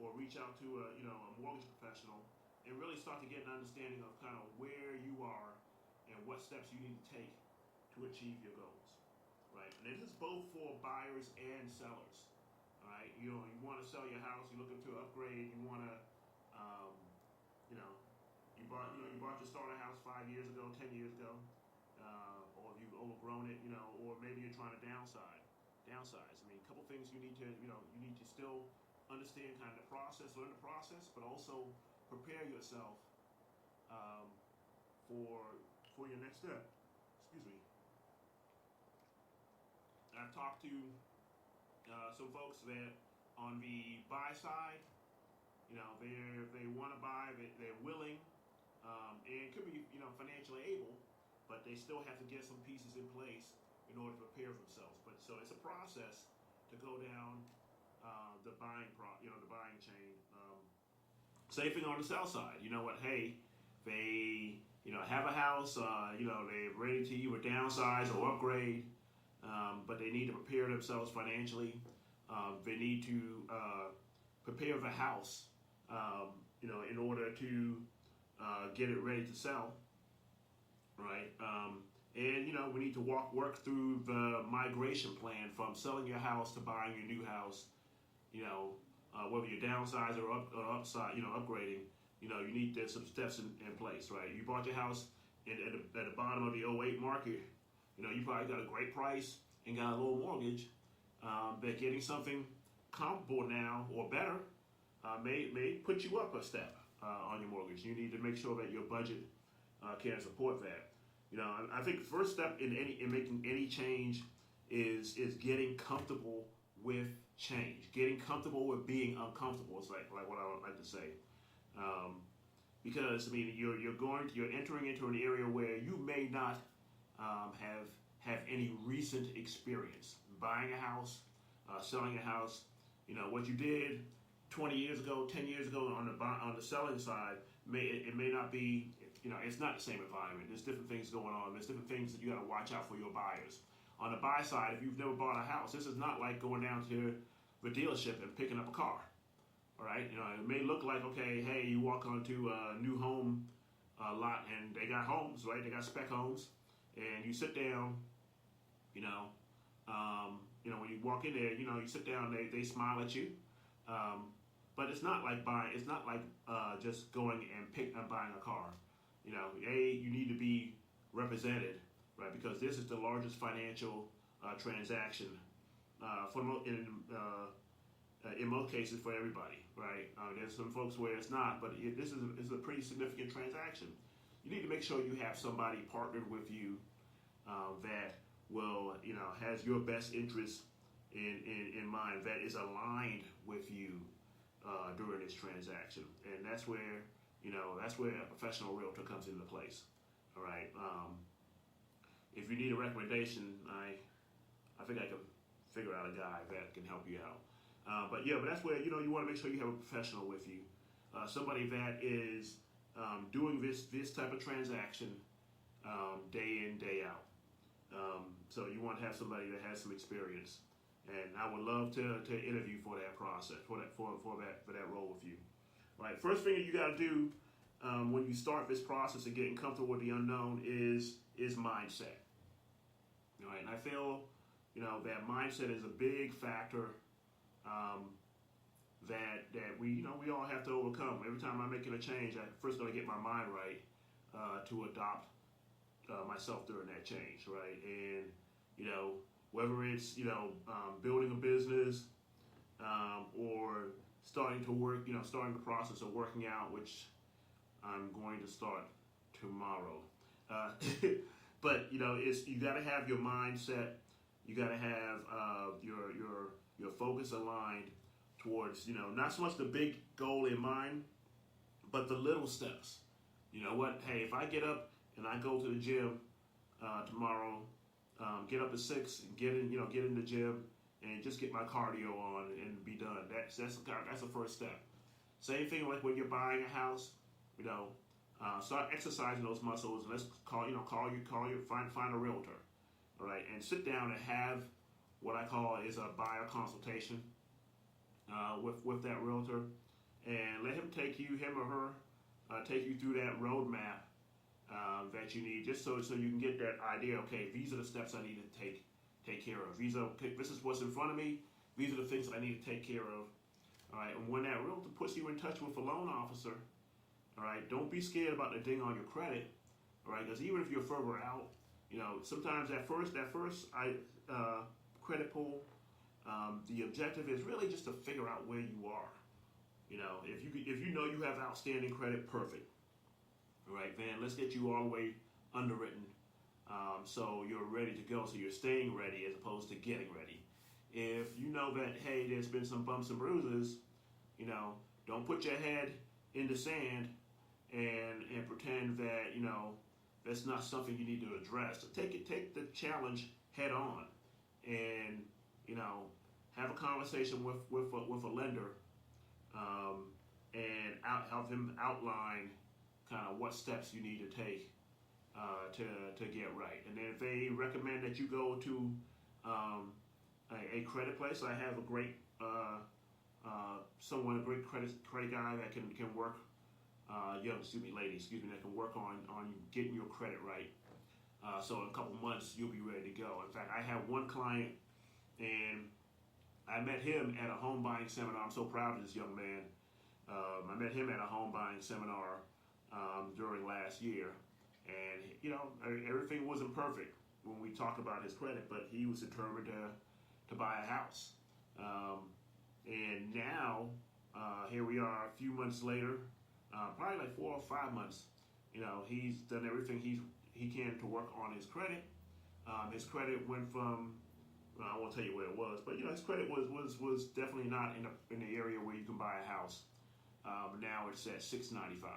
or reach out to a mortgage professional and really start to get an understanding of kind of where you are and what steps you need to take to achieve your goals, right? And this is both for buyers and sellers. All right, you want to sell your house, you're looking to upgrade, you want to, um, you know, you bought your starter house 5 years ago, 10 years ago, or you've overgrown it, or maybe you're trying to downsize. I mean, a couple things you need to still understand kind of the process, learn the process, but also prepare yourself um, for your next step. Excuse me. I've talked to some folks that on the buy side, they want to buy, they're willing, and could be financially able, but they still have to get some pieces in place in order to prepare for themselves. But so it's a process to go down the buying chain. Same thing on the sell side. You know what? Hey, they have a house. They're ready to either downsize or upgrade, but they need to prepare themselves financially. They need to prepare the house, in order to get it ready to sell, right? And we need to work through the migration plan from selling your house to buying your new house. Whether you're downsizing or upside, upgrading, you need to some steps in place, right? You bought your house at the bottom of the '08 market. You probably got a great price and got a low mortgage. But getting something comparable now or better may put you up a step on your mortgage. You need to make sure that your budget can support that. I think the first step in making any change is getting comfortable with change, getting comfortable with being uncomfortable. It's like what I would like to say, because I mean you're entering into an area where you may not have any recent experience buying a house, selling a house. What you did 20 years ago, 10 years ago on the selling side may not be. It's not the same environment. There's different things going on. There's different things that you got to watch out for your buyers. On the buy side, if you've never bought a house, this is not like going down to the dealership and picking up a car. All right, it may look like, okay, hey, you walk onto a new home lot and they got homes, right? They got spec homes, and you sit down. When you walk in there, you sit down. They smile at you, but it's not like buying. It's not like just going and buying a car. You need to be represented, right? Because this is the largest financial transaction in most cases for everybody, right? There's some folks where it's not, but this is a pretty significant transaction. You need to make sure you have somebody partnered with you that will, has your best interest in mind, that is aligned with you during this transaction, and that's where a professional realtor comes into place. All right. If you need a recommendation, I think I can figure out a guy that can help you out. But that's where you want to make sure you have a professional with you, somebody that is doing this type of transaction day in, day out. So you want to have somebody that has some experience, and I would love to interview for that process, for that role with you. All right. First thing that you got to do when you start this process of getting comfortable with the unknown is mindset. All right, and I feel that mindset is a big factor that we all have to overcome. Every time I'm making a change, I first got to get my mind right to adopt myself during that change, right? And whether it's building a business or starting to work, starting the process of working out, which I'm going to start tomorrow. But it's you got to have your mindset. You got to have your focus aligned towards not so much the big goal in mind, but the little steps. You know what? Hey, if I get up and I go to the gym tomorrow, get up at 6 and get in the gym and just get my cardio on and be done. That's the first step. Same thing like when you're buying a house. Start exercising those muscles. Let's find a realtor, all right, and sit down and have what I call is a buyer consultation with that realtor. and let him or her, take you through that roadmap that you need, just so you can get that idea. Okay, these are the steps I need to take care of. This is what's in front of me. These are the things that I need to take care of. All right, and when that realtor puts you in touch with a loan officer, all right, don't be scared about the ding on your credit. All right, because even if you're further out, sometimes that first credit pull, the objective is really just to figure out where you are. If you know you have outstanding credit, perfect. All right, then let's get you all the way underwritten, so you're ready to go. So you're staying ready as opposed to getting ready. If you know that, hey, there's been some bumps and bruises, don't put your head in the sand and pretend that that's not something you need to address. So take the challenge head on, and have a conversation with a lender, and have them outline kind of what steps you need to take to get right. And then if they recommend that you go to a credit place, I have a great a great credit guy that can work, lady, that can work on getting your credit right. So in a couple months you'll be ready to go. In fact, I have one client, and I met him at a home buying seminar. I'm so proud of this young man. I met him at a home buying seminar during last year, and everything wasn't perfect when we talked about his credit, but he was determined to buy a house. And now here we are a few months later, probably like 4 or 5 months. He's done everything he can to work on his credit. His credit went from, I won't tell you what it was, but his credit was definitely not in the area where you can buy a house. Now it's at 695.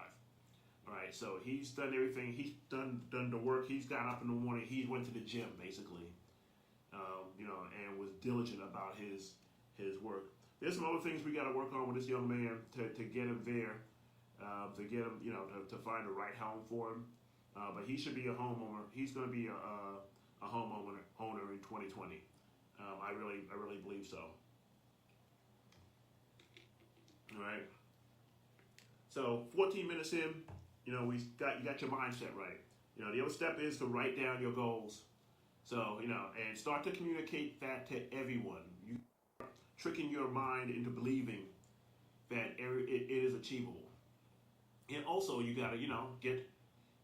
All right, so he's done everything. He's done the work. He's got up in the morning. He went to the gym basically, and was diligent about his work. There's some other things we got to work on with this young man to get him there, to get him, to find the right home for him. But he should be a homeowner. He's going to be a homeowner in 2020. I really believe so. All right. So 14 minutes in, you got your mindset right. The other step is to write down your goals. So, and start to communicate that to everyone. You tricking your mind into believing that it is achievable. And also you got to,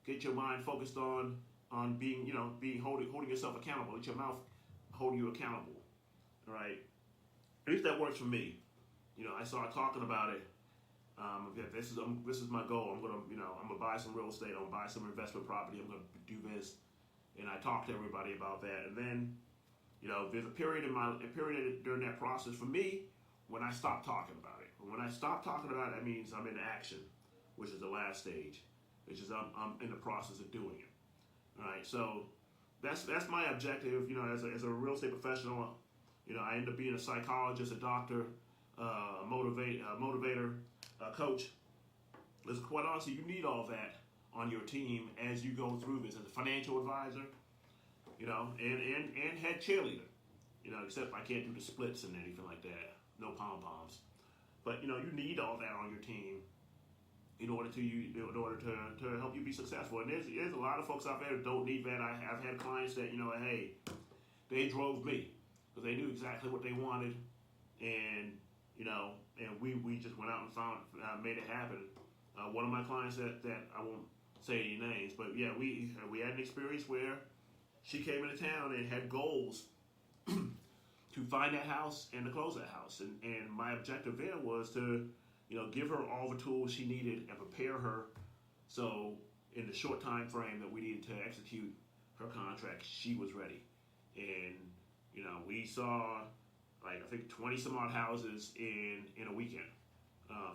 get your mind focused on being, holding yourself accountable. Let your mouth hold you accountable. All right. At least that works for me. I started talking about it. This is my goal. I'm gonna buy some real estate. I'm gonna buy some investment property. I'm gonna do this, and I talk to everybody about that. And then, there's a period during that process for me when I stop talking about it. When I stop talking about it, that means I'm in action, which is the last stage, which is I'm in the process of doing it. All right, so that's my objective. As a real estate professional, I end up being a psychologist, a doctor, a motivator, a coach. Listen, quite honestly, you need all that on your team as you go through this. As a financial advisor, and head cheerleader, except I can't do the splits and anything like that. No pom-poms. But, you need all that on your team in order to help you be successful. And there's a lot of folks out there that don't need that. I've had clients that, hey, they drove me because they knew exactly what they wanted, and we just went out and made it happen. One of my clients that I won't say any names, but yeah, we had an experience where she came into town and had goals to find that house and to close that house. And my objective there was to, give her all the tools she needed and prepare her so in the short time frame that we needed to execute her contract, she was ready. And, we saw I think 20 some odd houses in a weekend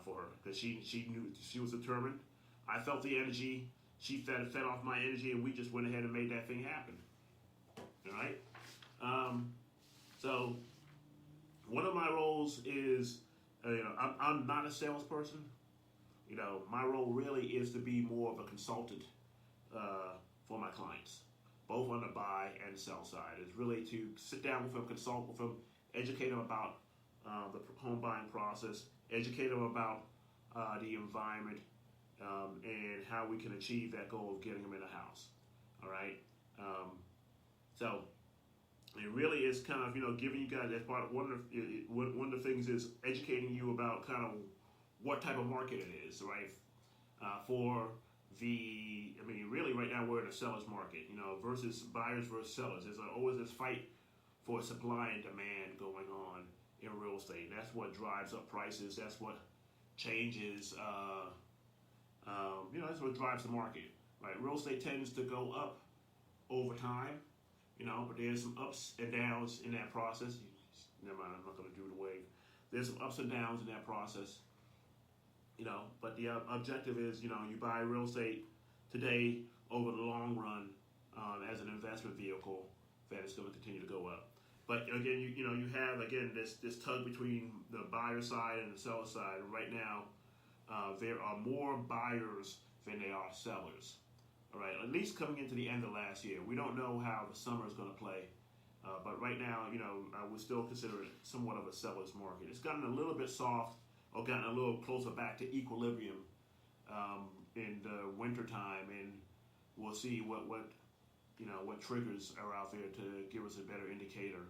for her, because she knew she was determined. I felt the energy. She fed off my energy, and we just went ahead and made that thing happen. All right. So one of my roles is, I'm not a salesperson. My role really is to be more of a consultant for my clients, both on the buy and sell side. It's really to sit down with them, consult with them, educate them about the home buying process, educate them about the environment, and how we can achieve that goal of getting them in a house. All right. So it really is kind of giving you guys that part. One of the things is educating you about kind of what type of market it is, right? For really right now we're in a seller's market, versus buyers versus sellers. There's always this fight for supply and demand going on in real estate. That's what drives up prices. That's what changes. That's what drives the market, right? Real estate tends to go up over time, but there's some ups and downs in that process. Never mind, I'm not going to do the wave. There's some ups and downs in that process. But the objective is, you buy real estate today over the long run as an investment vehicle that is going to continue to go up. But again, you have again this tug between the buyer side and the seller side. Right now, there are more buyers than there are sellers. All right, at least coming into the end of last year, we don't know how the summer is going to play. But right now, I would still consider it somewhat of a seller's market. It's gotten a little bit soft, or gotten a little closer back to equilibrium in the winter time, and we'll see what triggers are out there to give us a better indicator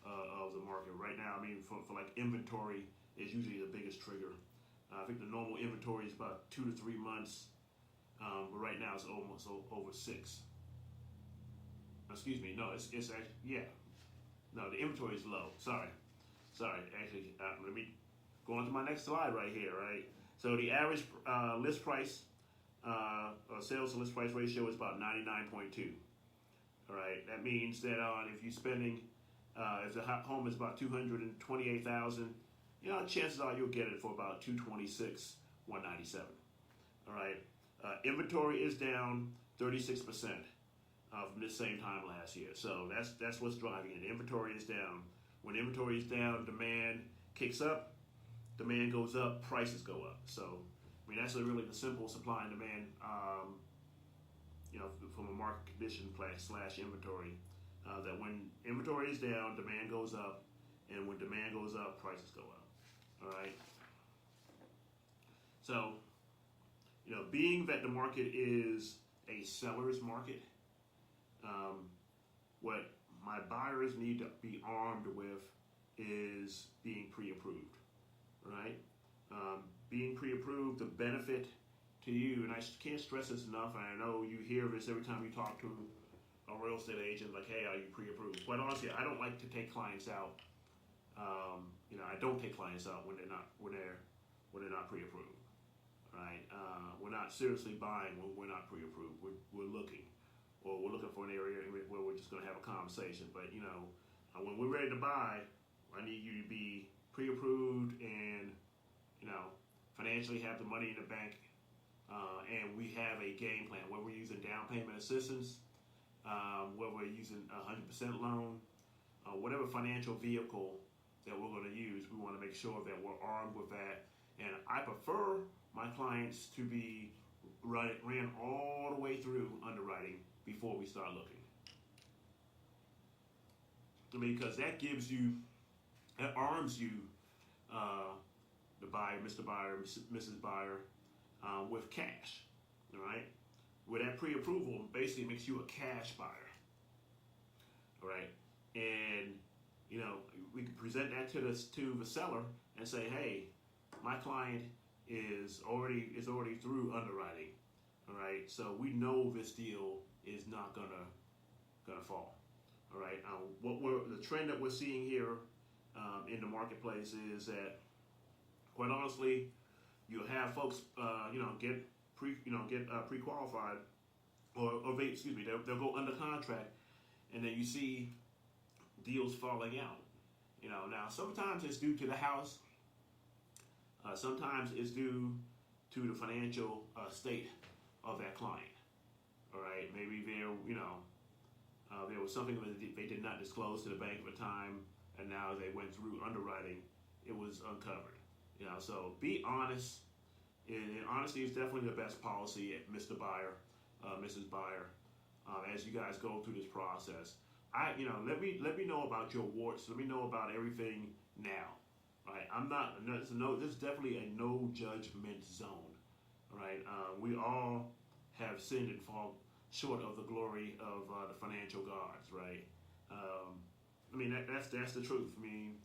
of the market. Right now, for like inventory is usually the biggest trigger. I think the normal inventory is about 2 to 3 months, but right now it's almost over 6. Excuse me, no, it's actually, yeah. No, the inventory is low. Sorry. Actually, let me go on to my next slide right here, right? So the average list price, sales to list price ratio is about 99.2. All right, that means that if you're spending, if the home is about $228,000, chances are you'll get it for about $226,197. All right, inventory is down 36% from this same time last year. So that's what's driving it. Inventory is down. When inventory is down, demand kicks up. Demand goes up, prices go up. So, that's really the simple supply and demand, from a market condition / inventory, that when inventory is down, demand goes up, and when demand goes up, prices go up. All right. So, being that the market is a seller's market, what my buyers need to be armed with is being pre-approved. Right? Being pre-approved, the benefit to you, and I can't stress this enough, and I know you hear this every time you talk to a real estate agent, like, hey, are you pre-approved? Quite honestly, I don't like to take clients out. I don't take clients out when they're not pre-approved. Right? We're not seriously buying when we're not pre-approved. We're looking for an area where we're just going to have a conversation. But when we're ready to buy, I need you to be pre-approved and financially have the money in the bank, and we have a game plan where we're using down payment assistance, where we're using 100% loan, whatever financial vehicle that we're going to use. We want to make sure that we're armed with that, and I prefer my clients to be ran all the way through underwriting before we start looking. Because that arms you, the buyer, Mr. Buyer, Mrs. Buyer, with cash. All right, with that pre-approval, basically makes you a cash buyer. All right, and we can present that to the seller and say, hey, my client is already through underwriting. All right, so we know this deal is not gonna fall. All right, the trend that we're seeing here in the marketplace is that, quite honestly, you'll have folks, get pre-qualified, or they'll go under contract, and then you see deals falling out. Now sometimes it's due to the house. Sometimes it's due to the financial state of that client. All right, maybe there was something that they did not disclose to the bank at the time, and now they went through underwriting, it was uncovered. So be honest, and honesty is definitely the best policy, Mr. Buyer, Mrs. Buyer, as you guys go through this process. Let me know about your warts. Let me know about everything now. right? I'm not. No, this is definitely a no judgment zone. Right? We all have sinned and fall short of the glory of the financial gods, right? Um, I mean, that's the truth. I mean,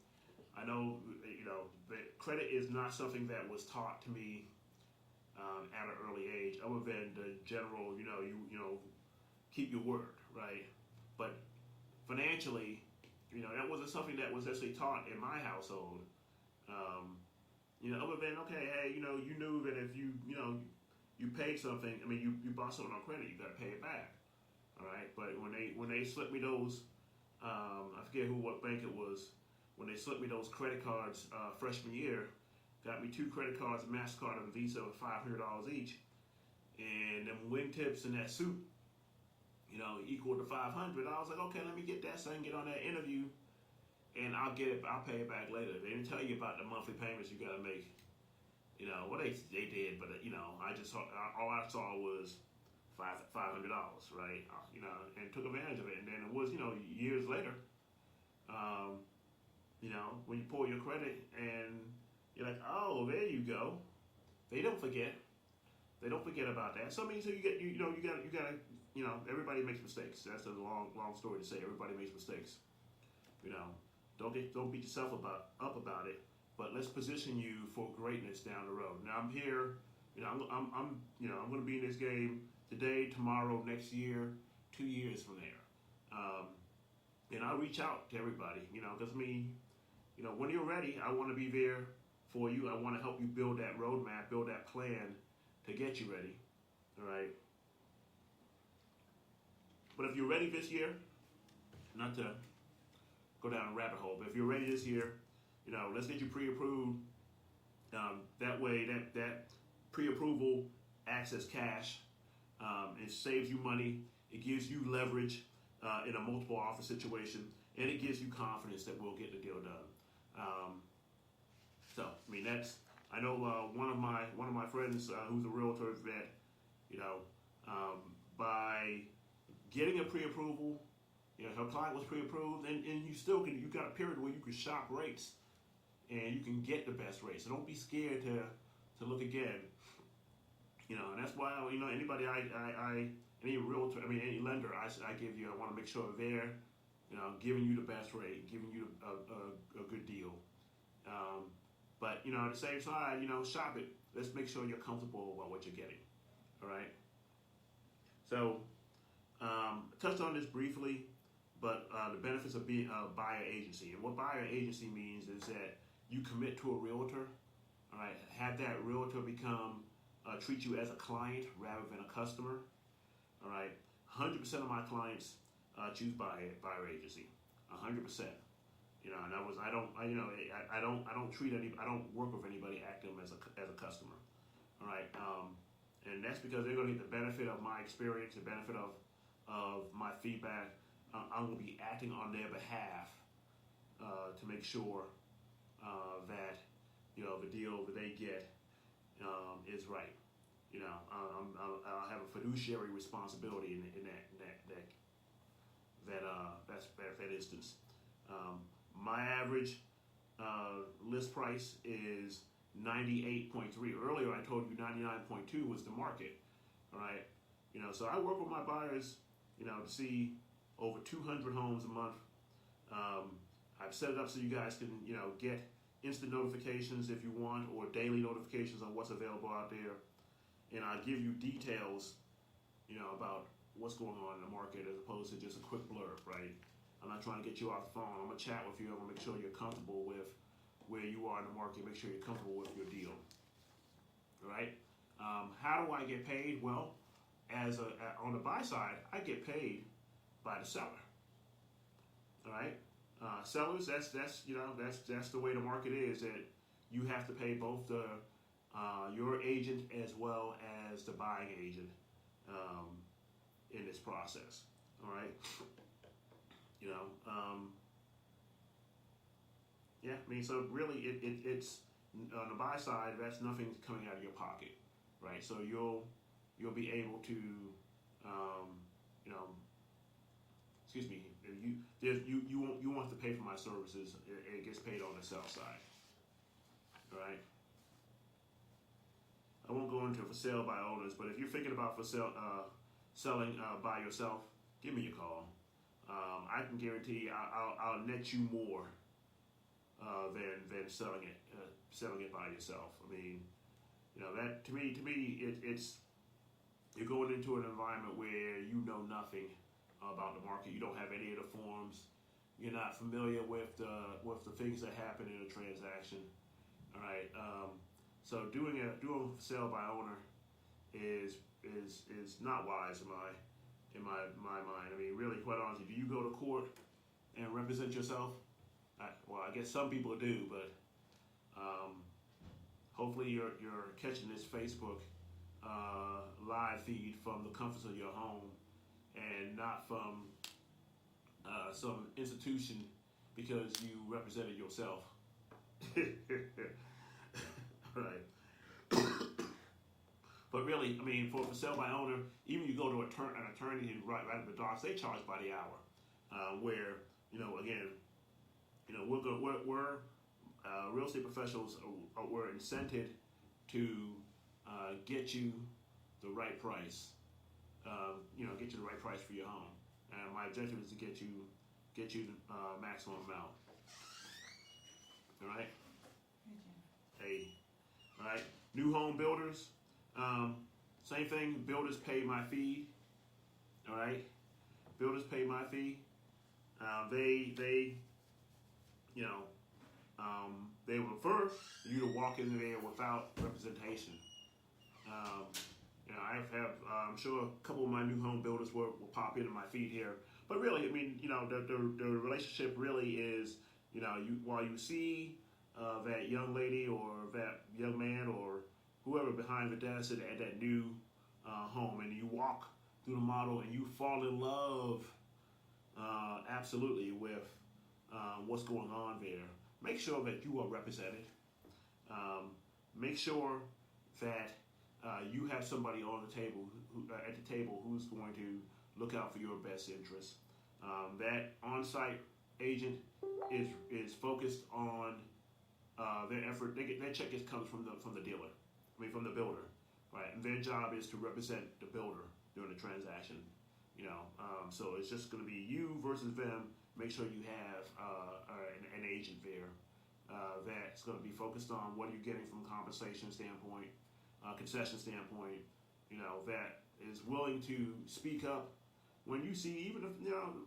I know, credit is not something that was taught to me at an early age, other than the general, keep your word, right? But financially, that wasn't something that was actually taught in my household. Um, other than, okay, hey, you knew that if you paid something. I mean, you bought something on credit, you got to pay it back. All right, but when they slipped me those, I forget what bank it was. When they slipped me those credit cards freshman year, got me two credit cards, a Mastercard and a Visa, with $500 each, and them wingtips and that suit, equal to 500. I was like, okay, let me get that so I can get on that interview, and I'll get it. I'll pay it back later. They didn't tell you about the monthly payments you got to make. Well, they did, but I just saw, all I saw was $500, right? And took advantage of it. And then it was, years later, um, when you pull your credit and you're like, oh, there you go. They don't forget. They don't forget about that. So I mean, so you gotta, everybody makes mistakes. That's a long story to say. Everybody makes mistakes. You know, don't beat yourself up about it. But let's position you for greatness down the road. Now I'm here. I'm going to be in this game today, tomorrow, next year, 2 years from there. And I'll reach out to everybody. Because when you're ready, I want to be there for you. I want to help you build that roadmap, build that plan to get you ready. All right. But if you're ready this year, not to go down a rabbit hole, but if you're ready this year, let's get you pre-approved. That way, that pre-approval acts as cash. It saves you money. It gives you leverage in a multiple offer situation, and it gives you confidence that we'll get the deal done. I know one of my friends who's a realtor that by getting a pre-approval, her client was pre-approved, and you got a period where you can shop rates and you can get the best rates. So don't be scared to look again. And that's why anybody any realtor, any lender I give you, I want to make sure they're giving you the best rate, giving you a good deal. But at the same time, shop it. Let's make sure you're comfortable about what you're getting. All right. So I touched on this briefly, but the benefits of being a buyer agency, and what buyer agency means is that you commit to a realtor. All right. Have that realtor treat you as a client rather than a customer. All right. 100% of my clients choose buyer agency. 100%. I don't treat I don't work with anybody acting as a customer. All right. And that's because they're going to get the benefit of my experience, the benefit of my feedback. I'm going to be acting on their behalf to make sure that the deal that they get is right. I'll have a fiduciary responsibility in that instance. My average list price is 98.3. Earlier I told you 99.2 was the market. All right. So I work with my buyers, to see over 200 homes a month. I've set it up so you guys can, get instant notifications if you want, or daily notifications on what's available out there. And I'll give you details, about what's going on in the market as opposed to just a quick blurb, right? I'm not trying to get you off the phone. I'm going to chat with you. I'm going to make sure you're comfortable with where you are in the market, make sure you're comfortable with your deal. All right? How do I get paid? Well, on the buy side, I get paid by the seller. All right? Sellers, that's the way the market is, that you have to pay both your agent as well as the buying agent in this process. All right? So really it's on the buy side, that's nothing coming out of your pocket, right? So you'll be able to, excuse me, you won't have to pay for my services. It gets paid on the sell side. All right. I won't go into for sale by owners, but if you're thinking about selling by yourself, give me a call. I can guarantee I'll net you more than selling it by yourself. I mean, that to me it's you're going into an environment where you know nothing about the market. You don't have any of the forms. You're not familiar with the things that happen in a transaction. All right. So doing sale by owner is not wise in my mind. I mean, really, quite honestly, do you go to court and represent yourself? Well, I guess some people do, but hopefully you're catching this Facebook live feed from the comforts of your home and not from some institution because you represented yourself. Right. But really, I mean, for sale by owner, even you go to an attorney who write the docs, they charge by the hour. Where again, we're real estate professionals. We're incented to get you the right price. Get you the right price for your home. And my objective is to get you the maximum amount. All right. Hey. All right. New home builders. Same thing. Builders pay my fee. All right. Builders pay my fee. They prefer you to walk in there without representation. I'm sure a couple of my new home builders will pop into my feed here. But really, I mean, the relationship really is, while you see that young lady or that young man or whoever behind the desk at that new home, and you walk through the model and you fall in love absolutely with what's going on there. Make sure that you are represented. Make sure that you have somebody on the table at the table who's going to look out for your best interests. That on-site agent is focused on their effort. Their check comes from the dealer. I mean, from the builder, right? And their job is to represent the builder during the transaction. So it's just going to be you versus them. Make sure you have an agent there that's going to be focused on what you're getting from a compensation standpoint, concession standpoint. That is willing to speak up when you see even if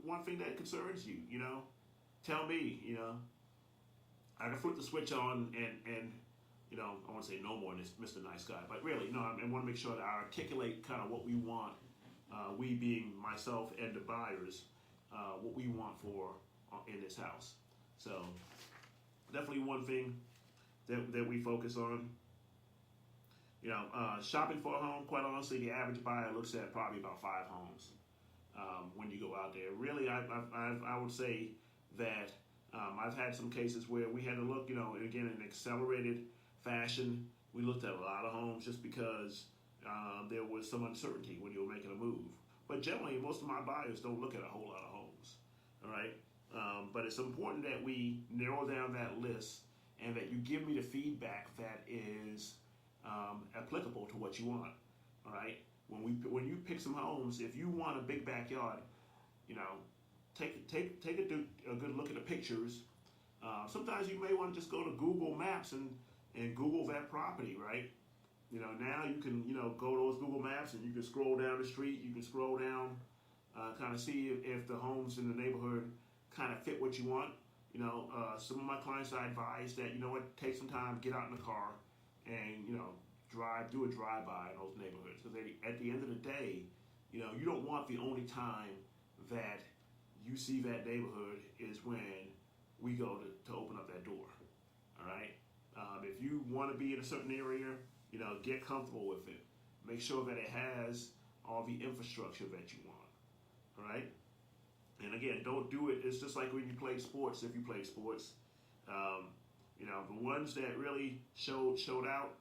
one thing that concerns you. Tell me. I can flip the switch on and I want to say no more than Mr. Nice Guy, but really, I want to make sure that I articulate kind of what we want, we being myself and the buyers, what we want for in this house. So definitely one thing that we focus on. Shopping for a home, quite honestly, the average buyer looks at probably about 5 homes when you go out there. Really, I would say that I've had some cases where we had to look, again, in accelerated fashion. We looked at a lot of homes just because there was some uncertainty when you were making a move. But generally, most of my buyers don't look at a whole lot of homes. All right. But it's important that we narrow down that list and that you give me the feedback that is applicable to what you want. All right. When you pick some homes, if you want a big backyard, take a good look at the pictures. Sometimes you may want to just go to Google Maps and Google that property, right? Now you can go to those Google Maps and you can scroll down the street. You can scroll down, kind of see if the homes in the neighborhood kind of fit what you want. Some of my clients I advise that take some time, get out in the car, and do a drive-by in those neighborhoods, because at the end of the day, you don't want the only time that you see that neighborhood is when we go to open up that door. All right. If you want to be in a certain area, get comfortable with it. Make sure that it has all the infrastructure that you want. All right. And again, don't do it. It's just like when you play sports. If you play sports, the ones that really showed out,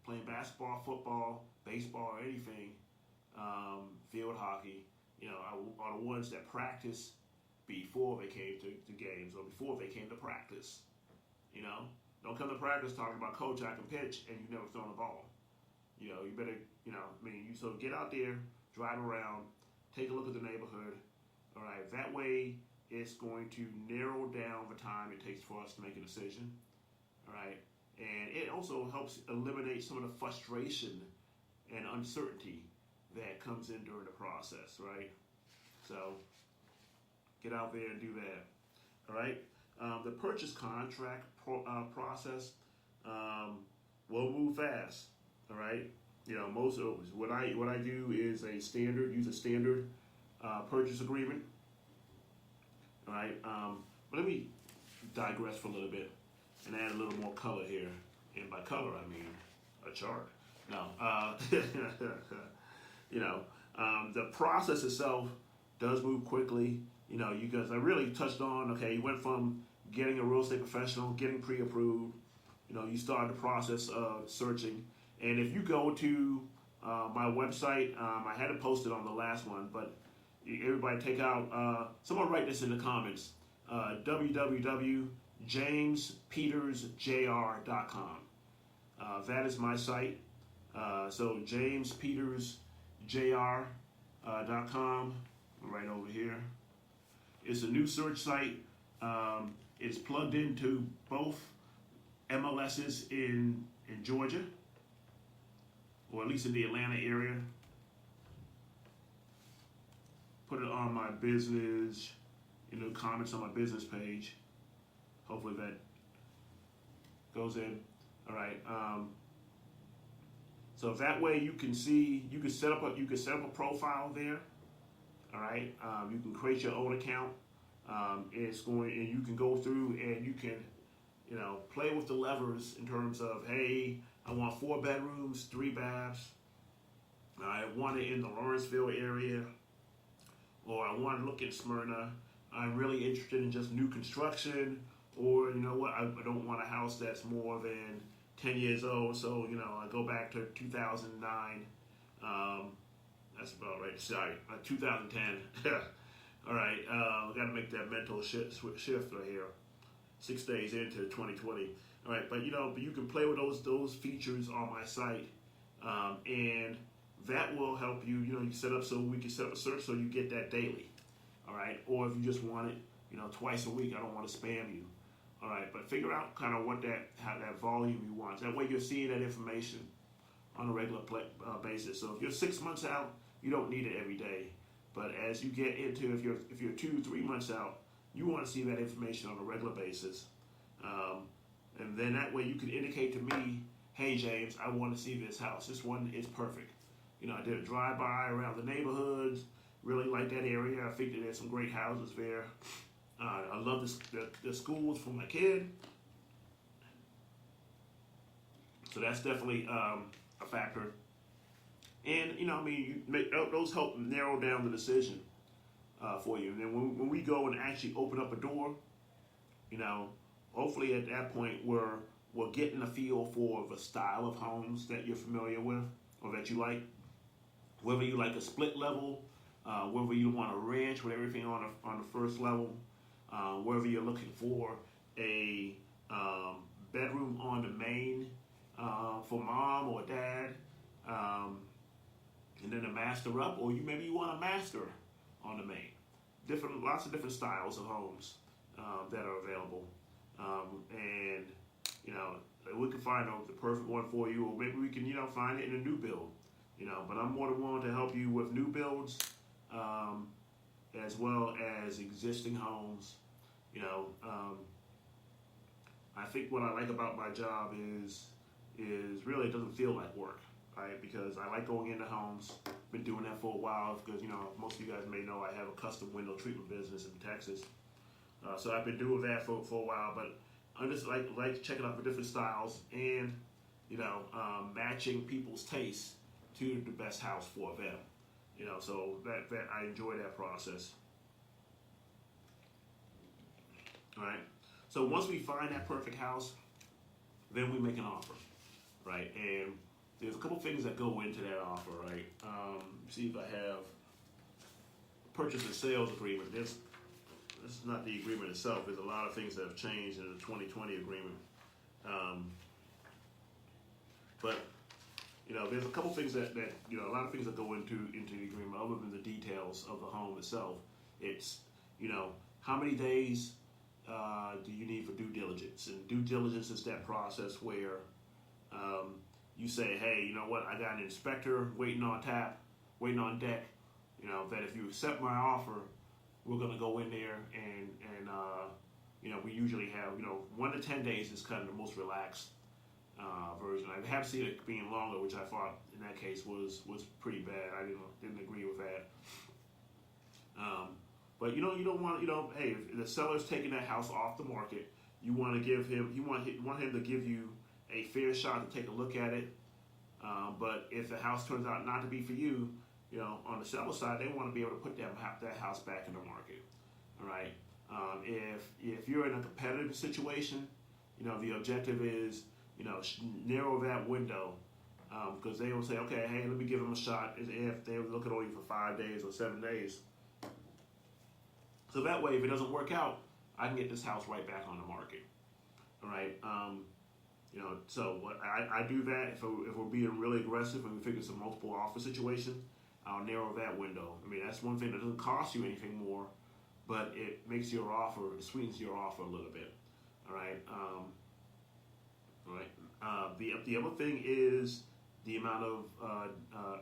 playing basketball, football, baseball, or anything, field hockey, are the ones that practice before they came to games or before they came to practice. Don't come to practice talking about, coach, I can pitch, and you never thrown a ball. You better, you so get out there, drive around, take a look at the neighborhood. All right, that way it's going to narrow down the time it takes for us to make a decision. All right, and it also helps eliminate some of the frustration and uncertainty that comes in during the process. Right, so get out there and do that. All right, the purchase contract process will move fast. All right, most of what I do is use a standard purchase agreement. All right, but let me digress for a little bit and add a little more color here. And by color, I mean a chart. No, the process itself does move quickly. You guys, I really touched on. Okay, you went from getting a real estate professional, getting pre-approved. You start the process of searching. And if you go to my website, I had it posted on the last one, but everybody take out, someone write this in the comments, www.jamespetersjr.com. That is my site. So jamespetersjr.com, right over here. It's a new search site. It's plugged into both MLSs in Georgia, or at least in the Atlanta area. Put it on my business, comments on my business page. Hopefully that goes in. All right. So that way you can see, you can set up a profile there. All right. You can create your own account. And you can go through and you can, play with the levers in terms of, hey, I want 4 bedrooms, 3 baths. I want it in the Lawrenceville area, or I want to look at Smyrna. I'm really interested in just new construction, or I don't want a house that's more than 10 years old. So I go back to 2009. That's about right. Sorry, 2010. All right, we got to make that mental shift right here. 6 days into 2020. All right, but you can play with those features on my site, and that will help you. You set up so we can set up a search so you get that daily. All right, or if you just want it, twice a week. I don't want to spam you. All right, but figure out kind of how that volume you want. That way you're seeing that information on a regular basis. So if you're 6 months out, you don't need it every day. But as you get into, if you're 2-3 months out, you want to see that information on a regular basis. And then that way you can indicate to me, hey James, I want to see this house. This one is perfect. I did a drive-by around the neighborhoods. Really like that area. I think that there's some great houses there. I love the schools for my kid. So that's definitely a factor. And those help narrow down the decision for you. And then when we go and actually open up a door, hopefully at that point we're getting a feel for the style of homes that you're familiar with or that you like. Whether you like a split level, whether you want a ranch with everything on the first level, whether you're looking for a bedroom on the main for mom or dad, and then a master up, or maybe you want a master on the main. Lots of different styles of homes that are available, and we can find the perfect one for you, or maybe we can find it in a new build. But I'm more than willing to help you with new builds, as well as existing homes. I think what I like about my job is really it doesn't feel like work. Right, because I like going into homes. Been doing that for a while because most of you guys may know I have a custom window treatment business in Texas. So I've been doing that for a while, but I just like checking out the different styles and matching people's tastes to the best house for them. So that I enjoy that process. All right. So once we find that perfect house, then we make an offer, right? And there's a couple things that go into that offer, right? See if I have purchase and sales agreement. This is not the agreement itself. There's a lot of things that have changed in the 2020 agreement. Um, but there's a couple things that a lot of things that go into the agreement other than the details of the home itself. It's how many days do you need for due diligence? And due diligence is that process where you say, hey, you know what? I got an inspector waiting on tap, waiting on deck. That if you accept my offer, we're going to go in there and we usually have 1 to 10 days is kind of the most relaxed version. I have seen it being longer, which I thought in that case was pretty bad. I didn't agree with that. But you don't want hey, if the seller's taking that house off the market, you want to give him want him to give you a fair shot to take a look at it. But if the house turns out not to be for you, on the seller side, they want to be able to put that house back in the market. All right. If you're in a competitive situation, the objective is narrow that window, because they will say, okay, hey, let me give them a shot. If they look at only for 5 days or 7 days, so that way, if it doesn't work out, I can get this house right back on the market. All right. So I do that if we're being really aggressive and we figure it's a multiple offer situation. I'll narrow that window. I mean, that's one thing that doesn't cost you anything more, but it makes your offer, it sweetens your offer a little bit. All right. All right. The other thing is the amount of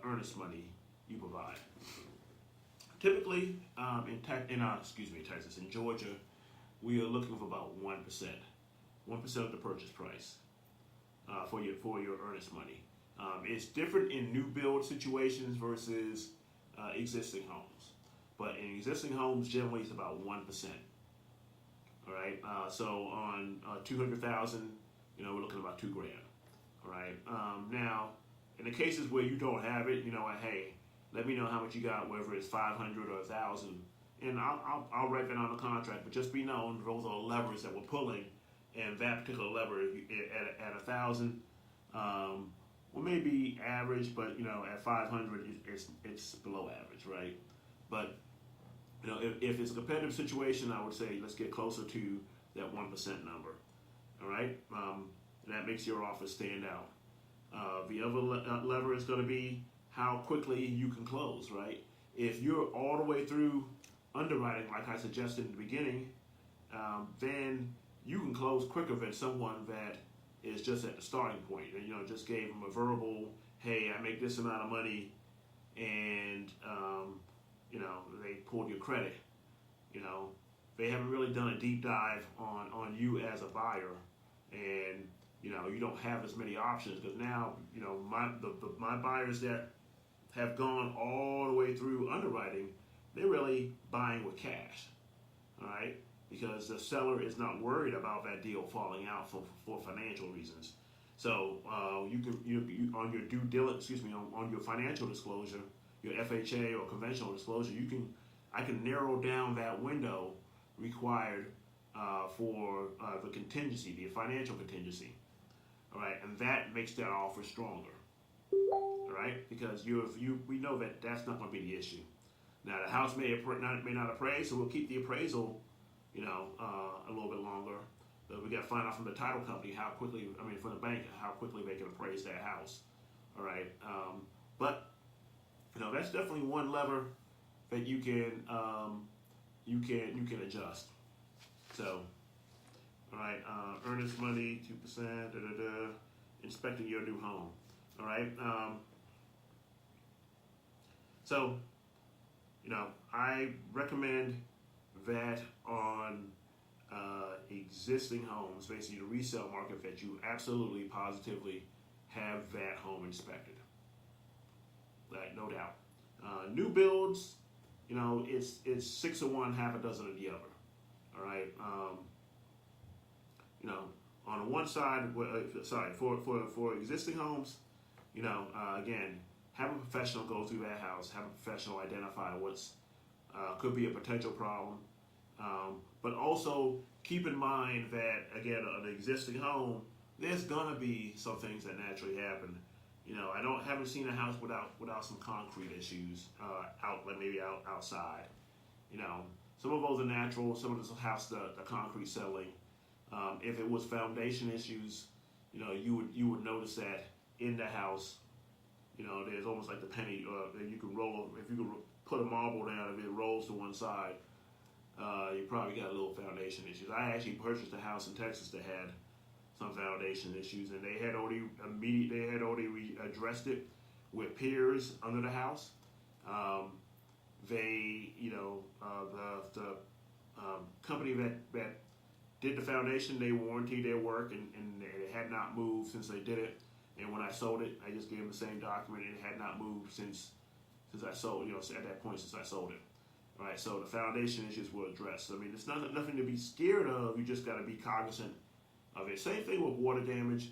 earnest money you provide. Typically, Texas, in Georgia, we are looking for about 1%, 1% of the purchase price for your earnest money. It's different in new build situations versus existing homes, but in existing homes, generally it's about 1%. All right. So on 200,000, we're looking at about $2,000. All right. Now, in the cases where you don't have it, hey, let me know how much you got, whether it's 500 or 1,000, and I'll write that on the contract. But just be known, those are levers that we're pulling, and that particular lever at 1,000, well, maybe average, but at 500, it's below average, right? But if it's a competitive situation, I would say let's get closer to that 1% number. All right, and that makes your offer stand out. The other lever is going to be how quickly you can close, right? If you're all the way through underwriting, like I suggested in the beginning, then you can close quicker than someone that is just at the starting point and just gave them a verbal, hey, I make this amount of money, and they pulled your credit. They haven't really done a deep dive on you as a buyer, and you don't have as many options, because now my buyers that have gone all the way through underwriting, they're really buying with cash, all right? Because the seller is not worried about that deal falling out for financial reasons. So you on your due diligence, on your financial disclosure, your FHA or conventional disclosure, I can narrow down that window required for the contingency, the financial contingency, all right, and that makes that offer stronger. All right, because we know that that's not going to be the issue. Now the house may not appraise, so we'll keep the appraisal, a little bit longer. But we got to find out from the title company from the bank, how quickly they can appraise that house. All right, but that's definitely one lever that you can adjust. So, all right, earnest money 2%, inspecting your new home. All right. So, I recommend that on existing homes, basically the resale market, that you absolutely, positively have that home inspected. Like, no doubt. New builds, it's 6 of one, half a dozen of the other. All right. On the one side, for existing homes, again, have a professional go through that house, have a professional identify what's could be a potential problem, but also keep in mind that, again, on an existing home, there's gonna be some things that naturally happen. Haven't seen a house without some concrete issues outside. Some of those are natural. Some of this house, the concrete settling. If it was foundation issues, you would notice that in the house, there's almost like the penny that you can roll. If you can put a marble down, if it rolls to one side, you probably got a little foundation issues. I actually purchased a house in Texas that had some foundation issues, and they had already addressed it with piers under the house. They, the company that did the foundation, they warranted their work, and it had not moved since they did it. And when I sold it, I just gave them the same document, and it had not moved since I sold. At that point since I sold it. All right, so the foundation issues were addressed. I mean, it's nothing to be scared of. You just got to be cognizant of it. Same thing with water damage.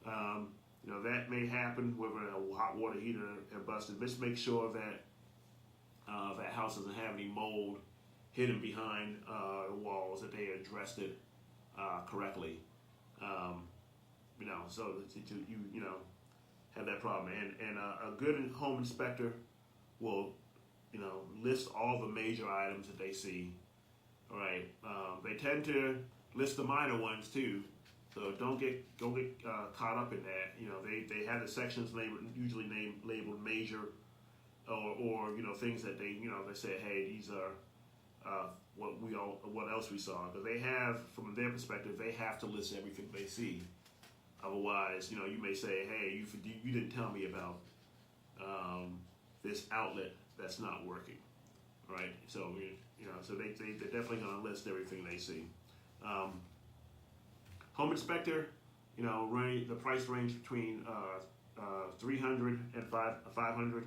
That may happen whether a hot water heater had busted. Let's make sure that that house doesn't have any mold hidden behind the walls, that they addressed it correctly. So that you have that problem. And a good home inspector will list all the major items that they see. All right. They tend to list the minor ones too. So don't get caught up in that. They have the sections usually labeled major, or things that they say, hey, these are what else we saw. Because they have, from their perspective, they have to list everything they see. Otherwise, you may say, hey, you didn't tell me about this outlet that's not working, right? So so they're definitely going to list everything they see. Home inspector, the price range between $300 and $500.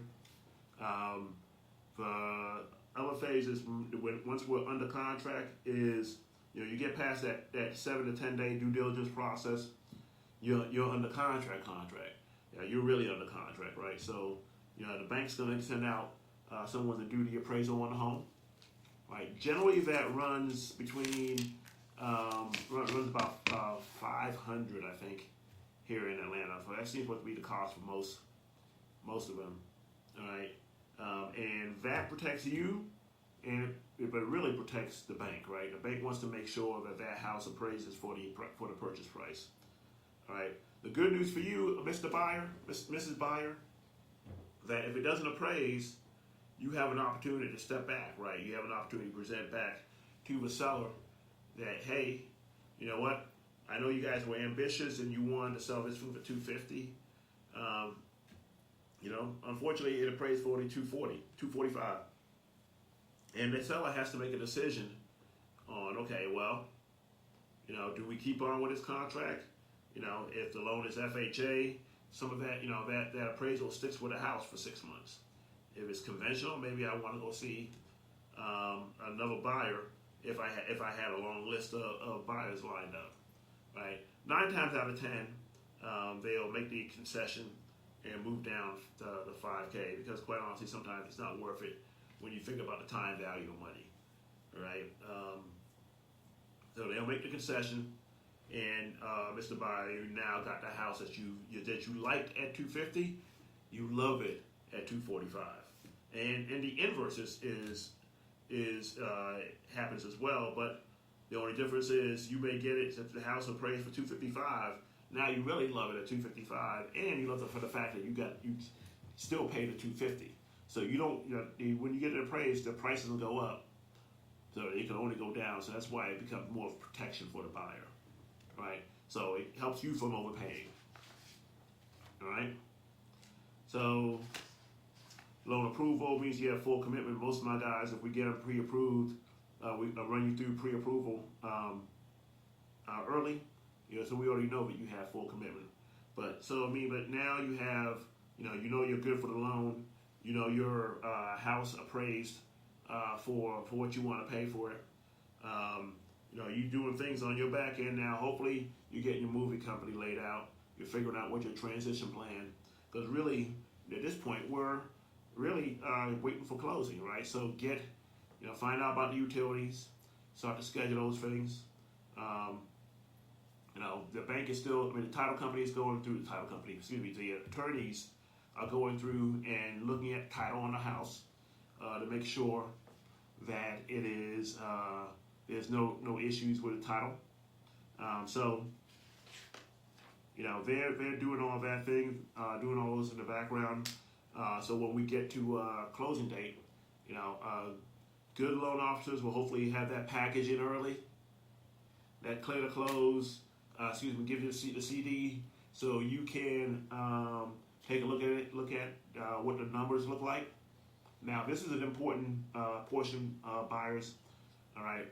The other phase is once we're under contract is you get past that 7 to 10 day due diligence process. You're under contract. Yeah, you're really under contract, right? So the bank's going to send out someone to do the appraisal on the home, right? Generally, that runs between runs about $500, I think, here in Atlanta. So that seems to be the cost for most of them. All right, and that protects you, but it really protects the bank, right? The bank wants to make sure that house appraises for the purchase price. All right. The good news for you, Mr. Buyer, Mrs. Buyer, that if it doesn't appraise, you have an opportunity to step back, right? You have an opportunity to present back to the seller that, hey, you know what? I know you guys were ambitious and you wanted to sell this for $250. Unfortunately, it appraised for only $245, and the seller has to make a decision on, okay, well, do we keep on with this contract? If the loan is FHA, some of that, that appraisal sticks with the house for 6 months. If it's conventional, maybe I want to go see another buyer if I had a long list of buyers lined up, right? 9 times out of 10, they'll make the concession and move down the $5K, because quite honestly, sometimes it's not worth it when you think about the time value of money, right? So they'll make the concession. And Mr. Buyer, you now got the house that you liked at $250, you love it at $245, and the inverse is happens as well. But the only difference is you may get it if the house appraised for $255. Now you really love it at $255, and you love it for the fact that you still pay the $250. So you don't when you get it appraised, the prices will go up, so it can only go down. So that's why it becomes more of protection for the buyer. Right, so it helps you from overpaying. All right, so loan approval means you have full commitment. Most of my guys, if we get them pre-approved, we run you through pre-approval early. So we already know that you have full commitment. But now you have, you're good for the loan. Your house appraised for what you want to pay for it. You're doing things on your back end now. Hopefully, you're getting your moving company laid out. You're figuring out what your transition plan. Because really, at this point, we're really waiting for closing, right? So find out about the utilities. Start to schedule those things. The bank is still. The title company is going through. The attorneys are going through and looking at title on the house to make sure that it is. There's no issues with the title. So they're doing all that thing, doing all those in the background. So when we get to closing date, good loan officers will hopefully have that package in early, that clear to close. Give you the CD so you can take a look at it, look at what the numbers look like. Now, this is an important portion, buyers. All right,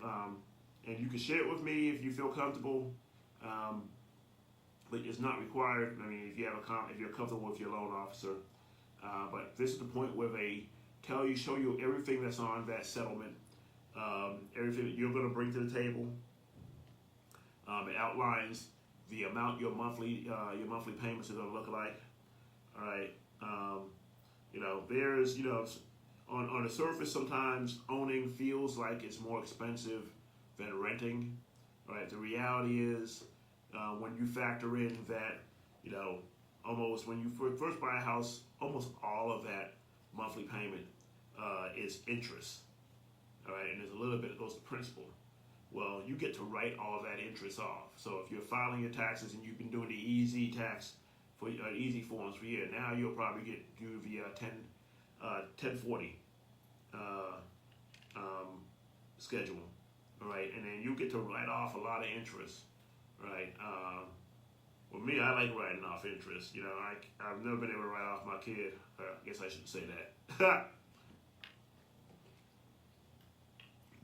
and you can share it with me if you feel comfortable, but it's not required. I mean, if you're comfortable with your loan officer, but this is the point where they show you everything that's on that settlement, everything that you're going to bring to the table. It outlines the amount your monthly payments are going to look like. All right, there's on the surface sometimes owning feels like it's more expensive than renting. All right, the reality is when you factor in that almost when you first buy a house, almost all of that monthly payment is interest. All right, and there's a little bit that goes to principal. Well, you get to write all that interest off. So if you're filing your taxes and you've been doing the easy tax for easy forms for a year, now you'll probably do the 1040 schedule. All right, and then you get to write off a lot of interest. Right. With me, I like writing off interest. I've never been able to write off my kid. I guess I shouldn't say that.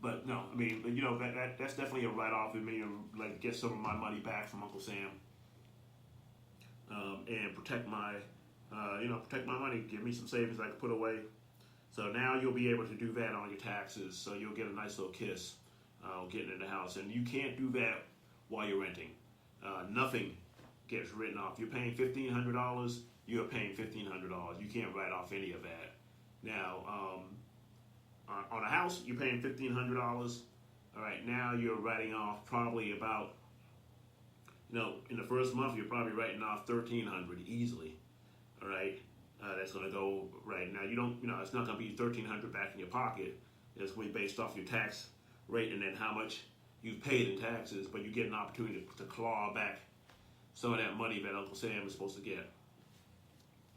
But no, I mean, that's definitely a write-off in me, and like get some of my money back from Uncle Sam, and protect my money. Give me some savings I can put away. So now you'll be able to do that on your taxes. So you'll get a nice little kiss getting in the house, and you can't do that while you're renting. Nothing gets written off. You're paying $1,500. You're paying $1,500. You can't write off any of that. Now, on a house, you're paying $1,500. All right, now you're writing off probably about, in the first month, you're probably writing off $1,300 easily. All right, that's going to go right now. You don't, it's not going to be $1,300 back in your pocket. It's really based off your tax rate and then how much you've paid in taxes, but you get an opportunity to claw back some of that money that Uncle Sam is supposed to get.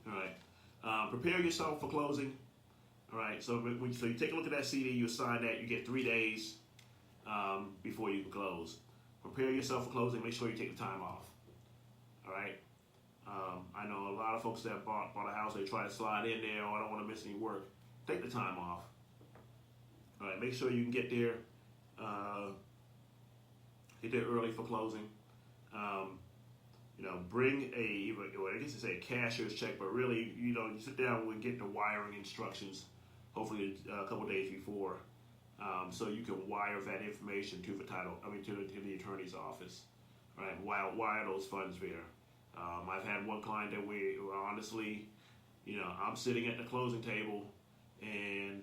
All right, prepare yourself for closing. All right, so you take a look at that CD, you sign that, you get 3 days before you can close. Prepare yourself for closing. Make sure you take the time off. All right. I know a lot of folks that bought a house, they try to slide in there. Oh, I don't want to miss any work. Take the time off. All right. Make sure you can get there early for closing. Bring I guess it's a cashier's check, but really, you sit down and get the wiring instructions. Hopefully, a couple days before, so you can wire that information to the attorney's office. Right, wire those funds there. I've had one client that we honestly, I'm sitting at the closing table, and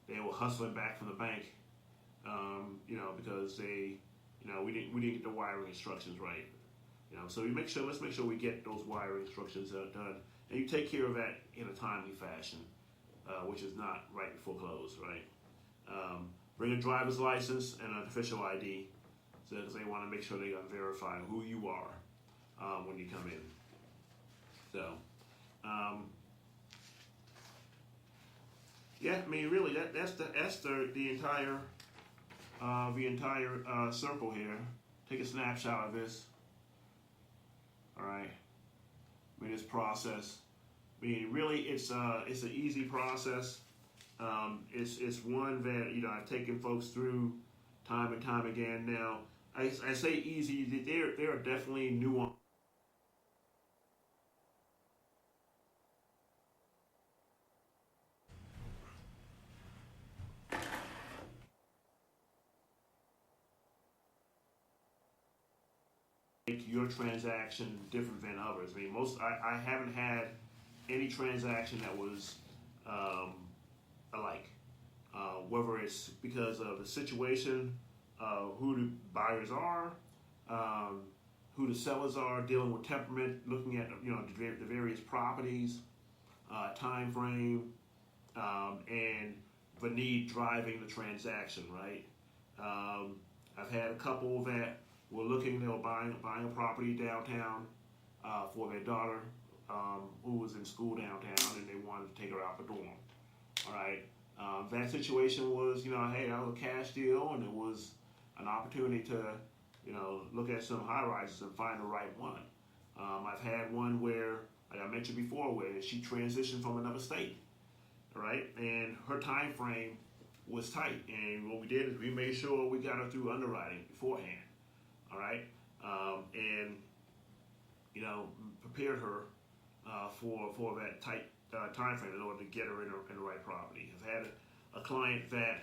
they were hustling back from the bank, because we didn't get the wiring instructions right. So let's make sure we get those wiring instructions done, and you take care of that in a timely fashion, which is not right before close, right? Bring a driver's license and an official ID, because they want to make sure they verify who you are when you come in. So, really, that's the entire circle here. Take a snapshot of this. All right. This process. Really, it's an easy process. It's one that I've taken folks through time and time again. Now, I say easy. There are definitely nuances. Make your transaction different than others. I haven't had any transaction that was alike. Whether it's because of the situation, who the buyers are, who the sellers are, dealing with temperament, looking at the various properties, time frame, and the need driving the transaction. Right. I've had a couple that they were buying a property downtown for their daughter who was in school downtown, and they wanted to take her out the dorm. All right. That situation was, hey, that was a cash deal, and it was an opportunity to, look at some high rises and find the right one. I've had one where, like I mentioned before, where she transitioned from another state, all right, and her time frame was tight. And what we did is we made sure we got her through underwriting beforehand, all right, and prepared her for that tight time frame in order to get her in the right property. I've had a client that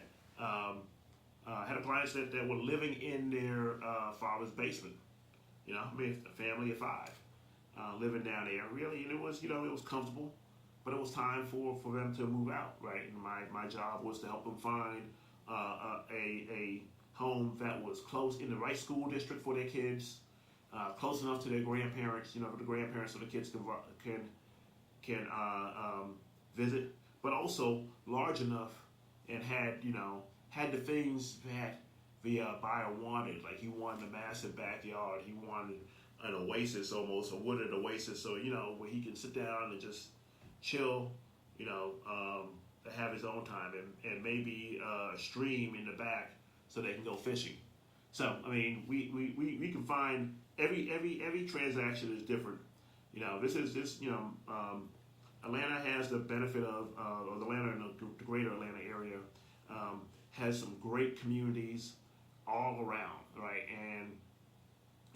that were living in their father's basement. A family of five living down there. Really, and it was it was comfortable, but it was time for them to move out, right? And my job was to help them find a home that was close in the right school district for their kids, close enough to their grandparents, the grandparents so the kids can visit, but also large enough and had the things that the buyer wanted. Like he wanted a massive backyard, he wanted an oasis, almost a wooded oasis, so where he can sit down and just chill, to have his own time, and maybe a stream in the back so they can go fishing. So I mean, we can find every transaction is different. Atlanta has the benefit of, or Atlanta and the greater Atlanta area has some great communities all around, right? And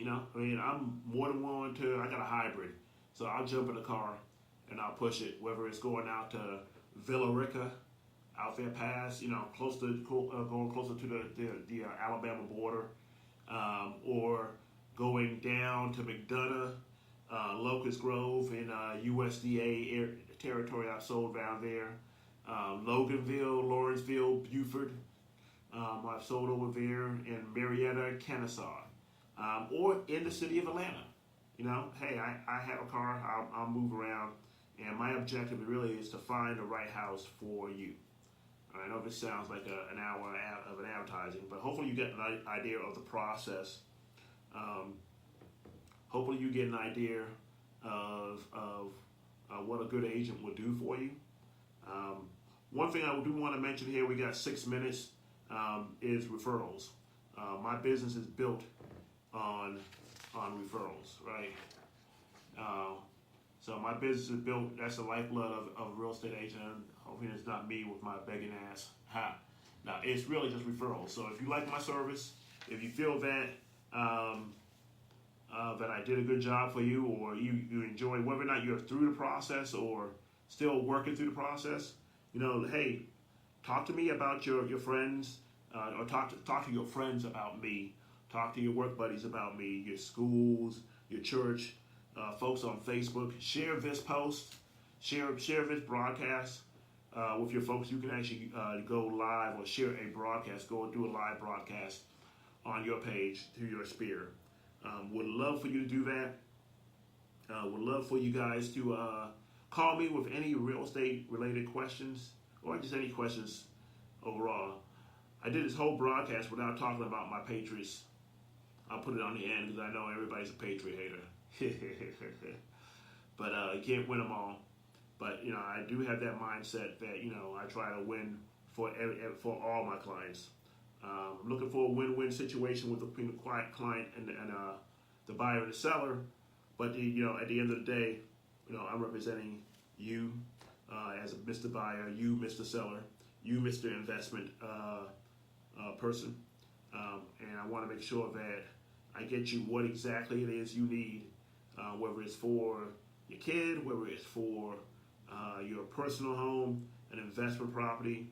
I'm more than willing to. I got a hybrid, so I'll jump in the car and I'll push it, whether it's going out to Villa Rica, out there past, going closer to the Alabama border, or going down to McDonough, Locust Grove in USDA territory. I've sold down there. Loganville, Lawrenceville, Buford. I've sold over there in Marietta, Kennesaw, or in the city of Atlanta. Hey, I have a car. I'll move around, and my objective really is to find the right house for you. I know this sounds like an hour of an advertising, but hopefully you get an idea of the process. Hopefully you get an idea of what a good agent will do for you. One thing I do want to mention here, we got 6 minutes, is referrals. My business is built on referrals, right? So my business is built, that's the lifeblood of a real estate agent. Hopefully it's not me with my begging ass. Now, it's really just referrals. So if you like my service, if you feel that that I did a good job for you, or you enjoy, whether or not you're through the process or still working through the process, hey, talk to me about your friends, or talk to your friends about me. Talk to your work buddies about me, your schools, your church, folks on Facebook. Share this post, share this broadcast with your folks. You can actually go live or share a broadcast. Go and do a live broadcast on your page through your Sphere. Would love for you to do that. Would love for you guys to call me with any real estate related questions, or just any questions overall. I did this whole broadcast without talking about my Patriots. I'll put it on the end because I know everybody's a Patriot hater. But you can't win them all. But I do have that mindset that I try to win for all my clients. I'm looking for a win-win situation between the client and the buyer and the seller. But at the end of the day, I'm representing you as a Mr. Buyer, you Mr. Seller, you Mr. Investment person, and I want to make sure that I get you what exactly it is you need, whether it's for your kid, whether it's for your personal home, an investment property,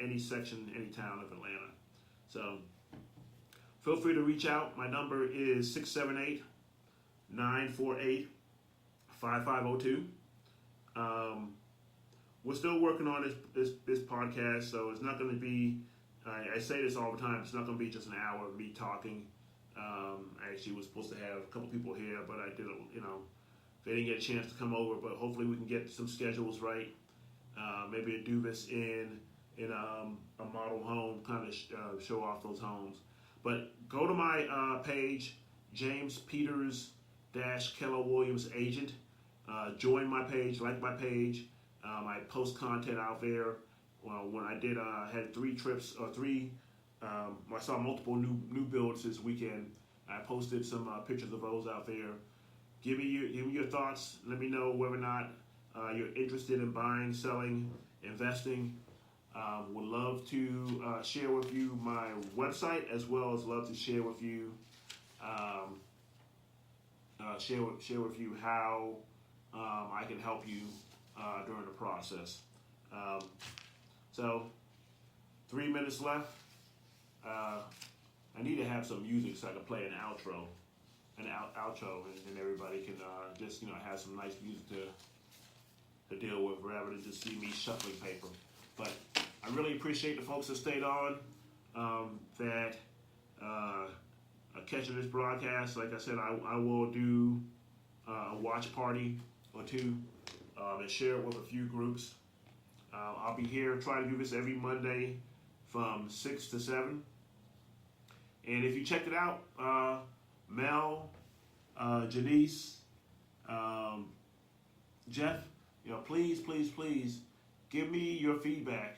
any section, any town of Atlanta. So feel free to reach out. My number is 678-948-5502. We're still working on this podcast, so it's not going to be, I say this all the time, it's not going to be just an hour of me talking. I actually was supposed to have a couple people here, but I didn't, they didn't get a chance to come over, but hopefully we can get some schedules right. Maybe do this in a model home, kind of show off those homes. But go to my page, James Peters Keller Williams Agent. Join my page, like my page. I post content out there. Well, when I did, had 3 trips or 3. I saw multiple new builds this weekend. I posted some pictures of those out there. Give me your thoughts. Let me know whether or not you're interested in buying, selling, investing. Would love to share with you my website, as well as love to share with you share with you how I can help you during the process. So 3 minutes left. I need to have some music so I can play an outro, and then everybody can just have some nice music to deal with, rather than just see me shuffling paper. But I really appreciate the folks that stayed on, that are catching this broadcast. Like I said, I will do a watch party or 2 and share it with a few groups. I'll be here, try to do this every Monday from 6 to 7. And if you checked it out, Mel, Janice, Jeff, please give me your feedback,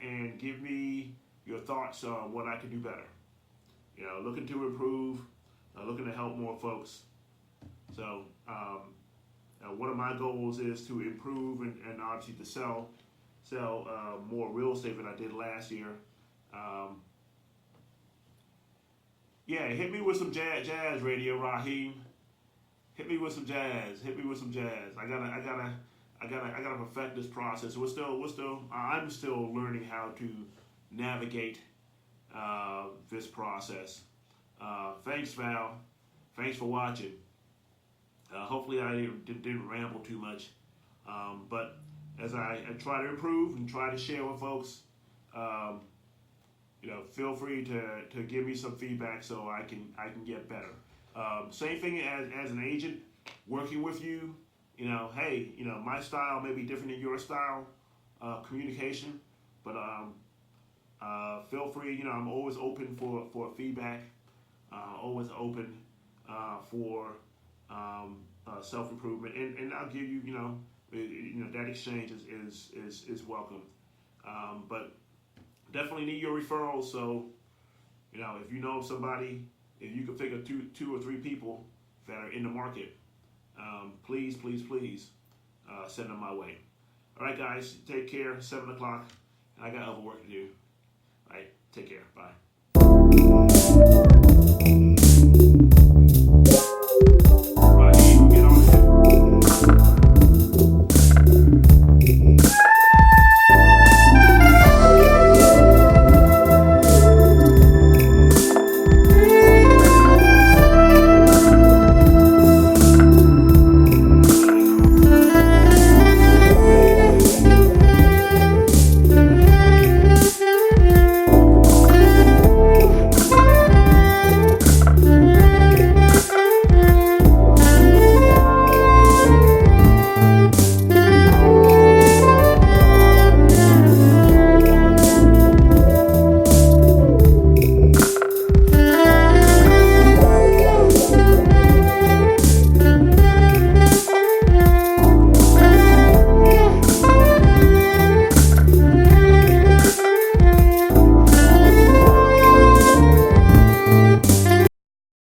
and give me your thoughts on what I can do better. Looking to improve, looking to help more folks. So one of my goals is to improve and obviously to sell more real estate than I did last year. Hit me with some jazz radio, Raheem. Hit me with some jazz. I gotta perfect this process. I'm still learning how to navigate this process. Thanks, Val. Thanks for watching. Hopefully I didn't ramble too much. But as I try to improve and try to share with folks, feel free to give me some feedback so I can get better. Same thing as an agent working with you. Hey, my style may be different than your style, communication, but feel free. I'm always open for feedback. Always open for self-improvement, and I'll give you, that exchange is welcome. But definitely need your referrals. So, if you know somebody, if you can think of 2 or 3 people that are in the market, please send them my way. All right, guys, take care. 7 o'clock, and I got other work to do. All right, take care. Bye.